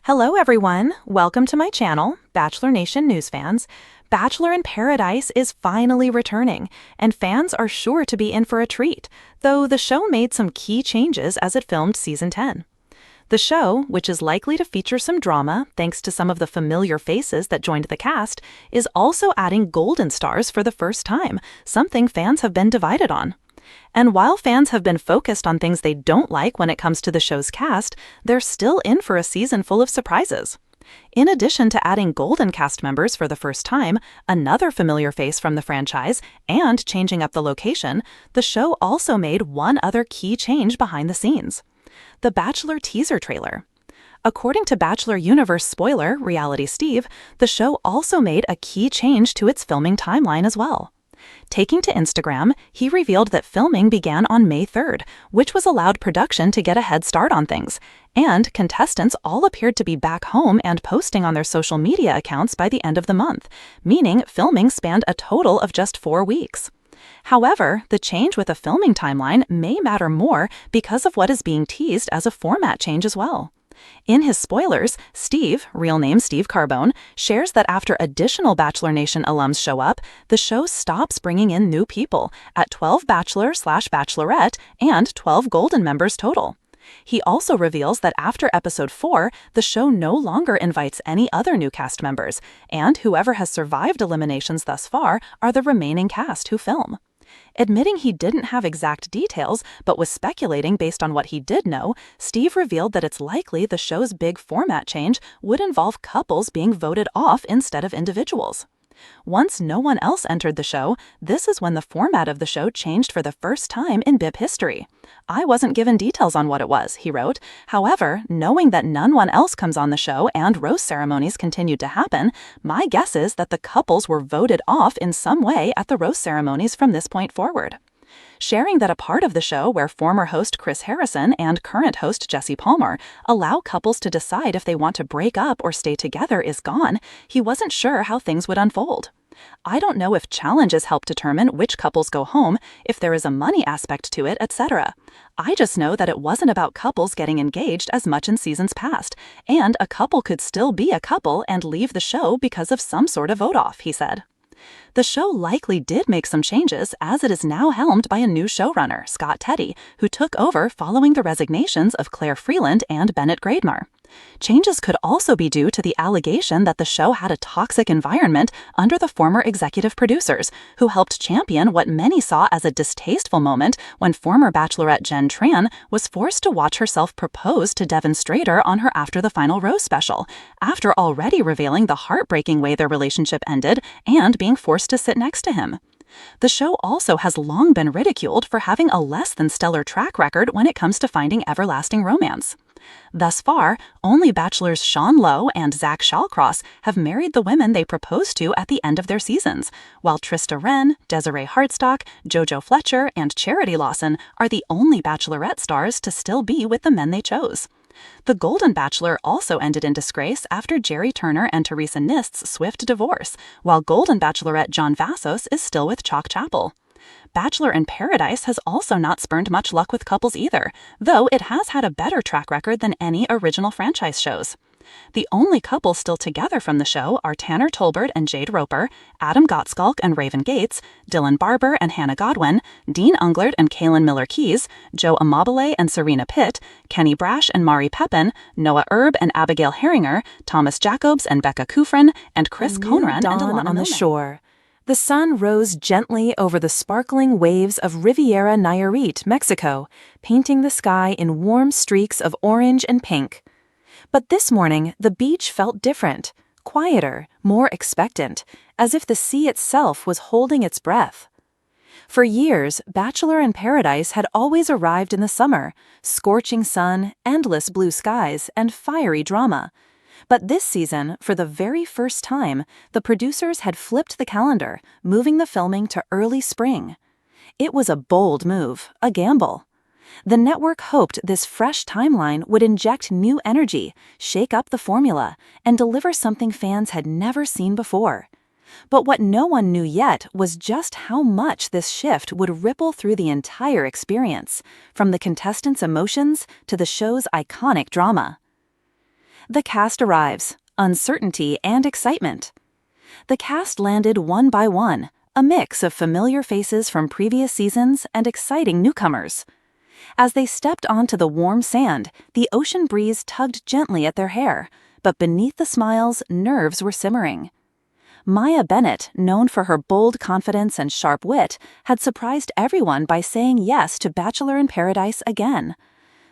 Hello everyone, welcome to my channel, Bachelor Nation News fans. Bachelor in Paradise is finally returning, and fans are sure to be in for a treat, though the show made some key changes as it filmed Season 10. The show, which is likely to feature some drama thanks to some of the familiar faces that joined the cast, is also adding golden stars for the first time, something fans have been divided on. And while fans have been focused on things they don't like when it comes to the show's cast, they're still in for a season full of surprises. In addition to adding golden cast members for the first time, another familiar face from the franchise, and changing up the location, the show also made one other key change behind the scenes: the Bachelor teaser trailer. According to Bachelor Universe spoiler Reality Steve, the show also made a key change to its filming timeline as well. Taking to Instagram, he revealed that filming began on May 3rd, which was allowed production to get a head start on things, and contestants all appeared to be back home and posting on their social media accounts by the end of the month, meaning filming spanned a total of just 4 weeks. However, the change with a filming timeline may matter more because of what is being teased as a format change as well. In his spoilers, Steve, real name Steve Carbone, shares that after additional Bachelor Nation alums show up, the show stops bringing in new people at 12 Bachelor/Bachelorette and 12 Golden members total. He also reveals that after episode 4, the show no longer invites any other new cast members, and whoever has survived eliminations thus far are the remaining cast who film. Admitting he didn't have exact details, but was speculating based on what he did know, Steve revealed that it's likely the show's big format change would involve couples being voted off instead of individuals. Once no one else entered the show, this is when the format of the show changed for the first time in BIP history. "I wasn't given details on what it was," he wrote. "However, knowing that no one else comes on the show and roast ceremonies continued to happen, my guess is that the couples were voted off in some way at the roast ceremonies from this point forward." Sharing that a part of the show where former host Chris Harrison and current host Jesse Palmer allow couples to decide if they want to break up or stay together is gone, he wasn't sure how things would unfold. "I don't know if challenges help determine which couples go home, if there is a money aspect to it, etc. I just know that it wasn't about couples getting engaged as much in seasons past, and a couple could still be a couple and leave the show because of some sort of vote-off," he said. The show likely did make some changes, as it is now helmed by a new showrunner, Scott Teddy, who took over following the resignations of Claire Freeland and Bennett Grademar. Changes could also be due to the allegation that the show had a toxic environment under the former executive producers, who helped champion what many saw as a distasteful moment when former Bachelorette Jen Tran was forced to watch herself propose to Devin Strader on her After the Final Rose special, after already revealing the heartbreaking way their relationship ended and being forced to sit next to him. The show also has long been ridiculed for having a less than stellar track record when it comes to finding everlasting romance. Thus far, only Bachelors Sean Lowe and Zach Shawcross have married the women they proposed to at the end of their seasons, while Trista Wren, Desiree Hartstock, JoJo Fletcher, and Charity Lawson are the only Bachelorette stars to still be with the men they chose. The Golden Bachelor also ended in disgrace after Jerry Turner and Teresa Nist's swift divorce, while Golden Bachelorette John Vassos is still with Chalk Chapel. Bachelor in Paradise has also not spurned much luck with couples either, though it has had a better track record than any original franchise shows. The only couples still together from the show are Tanner Tolbert and Jade Roper, Adam Gottskalk and Raven Gates, Dylan Barber and Hannah Godwin, Dean Unglert and Kaylin Miller-Keys, Joe Amabile and Serena Pitt, Kenny Brash and Mari Pepin, Noah Erb and Abigail Herringer, Thomas Jacobs and Becca Kufrin, and Chris Conran and Alana On the Milne. shore. The sun rose gently over the sparkling waves of Riviera Nayarit, Mexico, painting the sky in warm streaks of orange and pink. But this morning, the beach felt different, quieter, more expectant, as if the sea itself was holding its breath. For years, Bachelor in Paradise had always arrived in the summer: scorching sun, endless blue skies, and fiery drama. But this season, for the very first time, the producers had flipped the calendar, moving the filming to early spring. It was a bold move, a gamble. The network hoped this fresh timeline would inject new energy, shake up the formula, and deliver something fans had never seen before. But what no one knew yet was just how much this shift would ripple through the entire experience, from the contestants' emotions to the show's iconic drama. The cast arrives, uncertainty and excitement. The cast landed one by one, a mix of familiar faces from previous seasons and exciting newcomers. As they stepped onto the warm sand, the ocean breeze tugged gently at their hair, but beneath the smiles, nerves were simmering. Maya Bennett, known for her bold confidence and sharp wit, had surprised everyone by saying yes to Bachelor in Paradise again.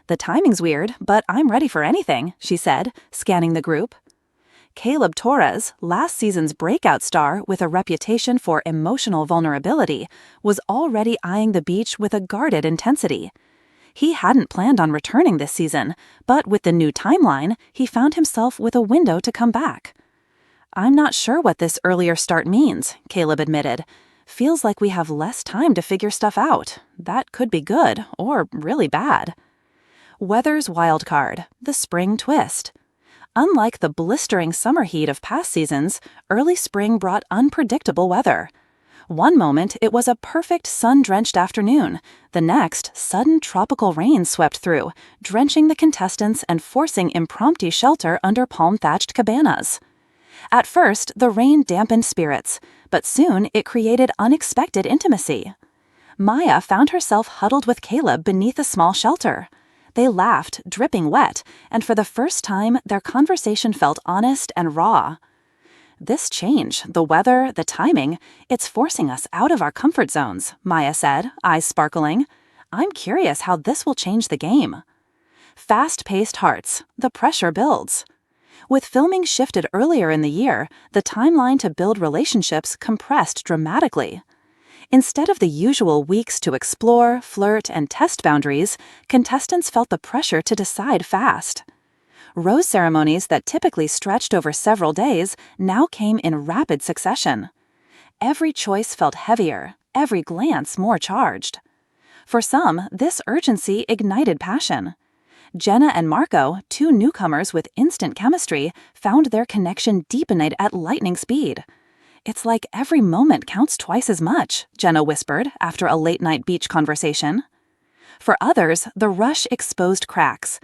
"The timing's weird, but I'm ready for anything," she said, scanning the group. Caleb Torres, last season's breakout star with a reputation for emotional vulnerability, was already eyeing the beach with a guarded intensity. He hadn't planned on returning this season, but with the new timeline, he found himself with a window to come back. "I'm not sure what this earlier start means," Caleb admitted. "Feels like we have less time to figure stuff out. That could be good, or really bad." Weather's wild card, the spring twist. Unlike the blistering summer heat of past seasons, early spring brought unpredictable weather. One moment, it was a perfect sun-drenched afternoon. The next, sudden tropical rain swept through, drenching the contestants and forcing impromptu shelter under palm-thatched cabanas. At first, the rain dampened spirits, but soon it created unexpected intimacy. Maya found herself huddled with Caleb beneath a small shelter. They laughed, dripping wet, and for the first time, their conversation felt honest and raw. "This change, the weather, the timing, it's forcing us out of our comfort zones," Maya said, eyes sparkling. "I'm curious how this will change the game." Fast-paced hearts, the pressure builds. With filming shifted earlier in the year, the timeline to build relationships compressed dramatically. Instead of the usual weeks to explore, flirt, and test boundaries, contestants felt the pressure to decide fast. Rose ceremonies that typically stretched over several days now came in rapid succession. Every choice felt heavier, every glance more charged. For some, this urgency ignited passion. Jenna and Marco, two newcomers with instant chemistry, found their connection deepened at lightning speed. "It's like every moment counts twice as much," Jenna whispered after a late-night beach conversation. For others, the rush exposed cracks.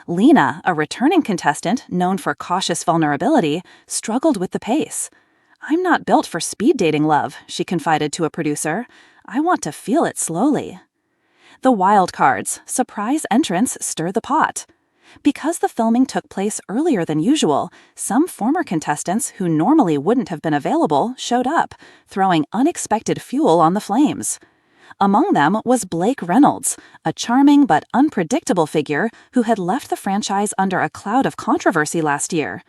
Lena, a returning contestant known for cautious vulnerability, struggled with the pace. "I'm not built for speed dating love," she confided to a producer. "I want to feel it slowly." The wild cards, surprise entrants, stir the pot. Because the filming took place earlier than usual, some former contestants who normally wouldn't have been available showed up, throwing unexpected fuel on the flames. Among them was Blake Reynolds, a charming but unpredictable figure who had left the franchise under a cloud of controversy last year.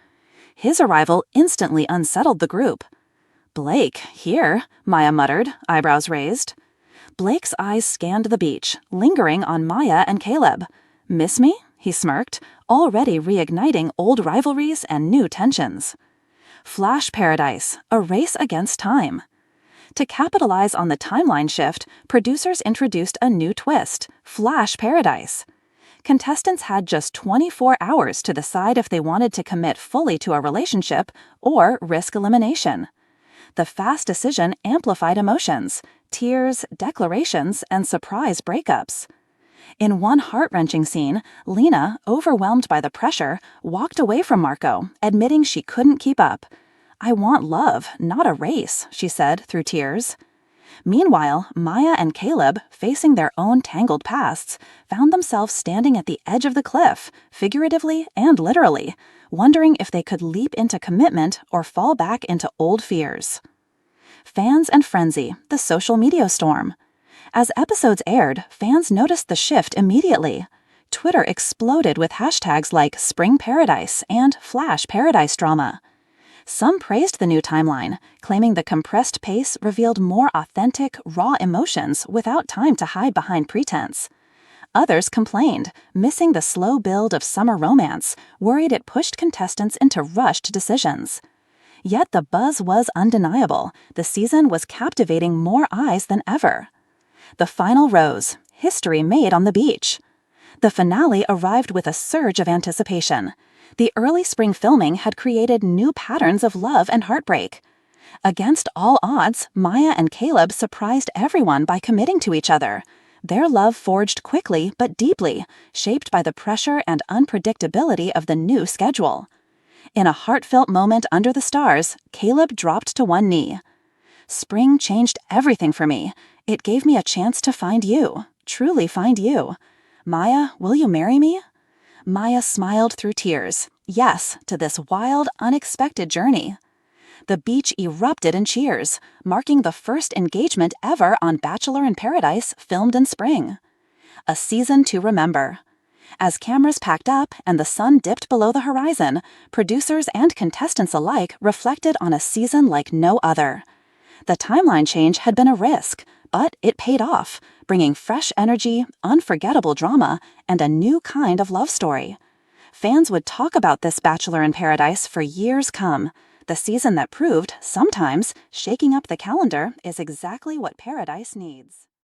His arrival instantly unsettled the group. "Blake, here," Maya muttered, eyebrows raised. Blake's eyes scanned the beach, lingering on Maya and Caleb. "Miss me?" he smirked, already reigniting old rivalries and new tensions. Flash Paradise, a race against time. To capitalize on the timeline shift, producers introduced a new twist, Flash Paradise. Contestants had just 24 hours to decide if they wanted to commit fully to a relationship or risk elimination. The fast decision amplified emotions, tears, declarations, and surprise breakups. In one heart-wrenching scene, Lena, overwhelmed by the pressure, walked away from Marco, admitting she couldn't keep up. "I want love, not a race," she said through tears. Meanwhile, Maya and Caleb, facing their own tangled pasts, found themselves standing at the edge of the cliff, figuratively and literally, wondering if they could leap into commitment or fall back into old fears. Fans and frenzy, the social media storm. As episodes aired, fans noticed the shift immediately. Twitter exploded with hashtags like Spring Paradise and Flash Paradise Drama. Some praised the new timeline, claiming the compressed pace revealed more authentic, raw emotions without time to hide behind pretense. Others complained, missing the slow build of summer romance, worried it pushed contestants into rushed decisions. Yet the buzz was undeniable. The season was captivating more eyes than ever. The final rose, history made on the beach. The finale arrived with a surge of anticipation. The early spring filming had created new patterns of love and heartbreak. Against all odds, Maya and Caleb surprised everyone by committing to each other. Their love forged quickly but deeply, shaped by the pressure and unpredictability of the new schedule. In a heartfelt moment under the stars, Caleb dropped to one knee. "Spring changed everything for me. It gave me a chance to find you, truly find you. Maya, will you marry me?" Maya smiled through tears, yes, to this wild, unexpected journey. The beach erupted in cheers, marking the first engagement ever on Bachelor in Paradise filmed in spring. A season to remember. As cameras packed up and the sun dipped below the horizon, producers and contestants alike reflected on a season like no other. The timeline change had been a risk, but it paid off, bringing fresh energy, unforgettable drama, and a new kind of love story. Fans would talk about this Bachelor in Paradise for years come, the season that proved, sometimes, shaking up the calendar is exactly what Paradise needs.